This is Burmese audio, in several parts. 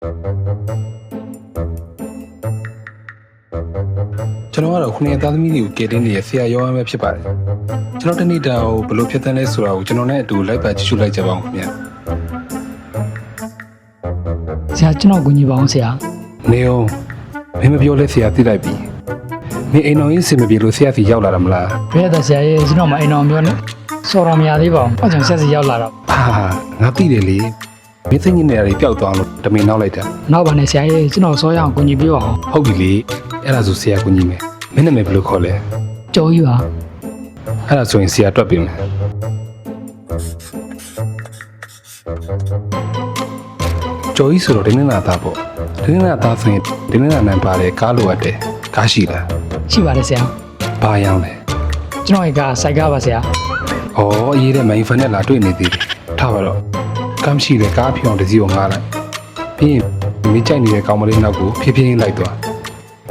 ကျွန်တော်ကတော့ခုနှစ်သားသမီးတွေကိုကယ်တင်နေတဲ့ဆရာရောမ်းပဲဖြစ်ပါတယ်ကျွန်တော်တနေ့တာကိုဘယ်လိုဖြစ်တဲ့လဲဆိုတာကိုကျွန်တော်နဲ့အတူလိုက်ပါကြည့်ရှုလိုက်ကြပါဦးခင်ဗျာ ဆရာကျွန်တော်ကူညီပါအောင်ဆရာ နေအောင်မင်းမပြောလဲဆရာသိလိုက်ပြီမင်းအိမ်တော်ကြီးစင်မပြေလို့ဆရာစီရောက်လာတာမလား ဘယ်သက်ဆရာရဲ့ကျွန်တော်မအိမ်တော်မျိုးနဲ့စော်တော်မရသေးပါဘူးအကြောင်းဆက်စီရောက်လာတော့ ဟာငါသိတယ်လေမင်းသိနေရတယ်ပျောက်သွားလို့တမင်နောက်လိုက်တာ နောက်ပါနဲ့ဆရာရဲ့ကျွန်တော်စောရအောင်ကူညီပြပါအောင် ဟုတ်ပြီလေအဲ့ဒါဆိုဆရာကူညီမယ်မင်းနာမည်ဘယ်လိုခေါ်လဲ ကြော်ကြီးပါ အဲ့ဒါဆိုရင်ဆရာတွက်ပြင်မယ်ကျော်ကြီးဆိုတော့ဒီနေ့နာသားပေါ့ဒီနေ့နာသားဆိုရင်ဒီနေ့နာနံပါတယ်ကားလိုအပ်တယ်ကားရှိလား ရှိပါတယ်ဆရာ ဘာရောင်းလဲ ကျွန်တော်ကစိုက်ကားပါဆရာ ဩအေးတဲ့မိုင်ဖန်နဲ့လာတွေ့နေသေးတယ်ထားပါတော့ကမ်းရှိတဲ့ကားဖြောင်းတစ်စီးကိုငားလိုက်ပြီးရင်မိကြိုက်နေတဲ့ကောင်မလေးနောက်ကိုဖြည်းဖြည်းလိုက်သွား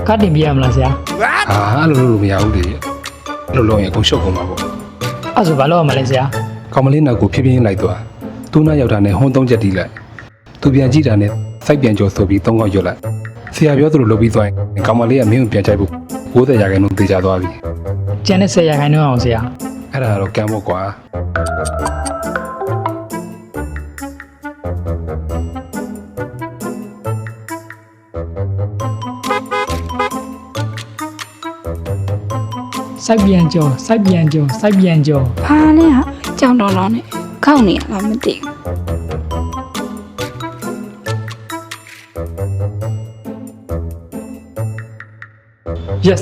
ကတင်ပြရမလားဆရာ ဟာအဲ့လိုလုပ်လို့မရဘူးလေအဲ့လိုလုပ်ရင်အကုန်ရှုပ်ကုန်မှာပေါ့ အဲ့ဆိုဘာလုပ်ရမလဲဆရာ ကောင်မလေးနောက်ကိုဖြည်းဖြည်းလိုက်သွားသူ့နောက်ရောက်တာနဲ့ဟွန်းသုံးချက်တီးလိုက်သူပြန်ကြည့်တာနဲ့စိုက်ပြန်ကြော်ဆိုပြီးသုံးခေါက်ရွတ်လိုက်ဆရာပြောသလိုလုပ်ပြီးသွားရင်ကောင်မလေးကမင်းကိုပြန်ကြိုက်ဖို့90ရာခိုင်နှုန်းသေချာသွားပြီ ကျန်တဲ့10ရာခိုင်နှုန်းအောင်ဆရာ အဲ့ဒါတော့ကမ်းဖို့ကွာ စိုက်ပြန်ကြော်စိုက်ပြန်ကြော်စိုက်ပြန်ကြော် ဘာလဲဟာကြောင်တော်တော်နဲ့ခောက်နေရလားမသိဘူး yes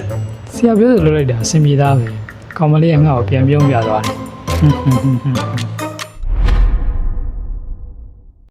ဆရာပြောသလိုလုပ်လိုက်တာအဆင်ပြေသားပဲကောင်မလေးကငါ့ကိုပြန်ပြုံးပြသွားတယ်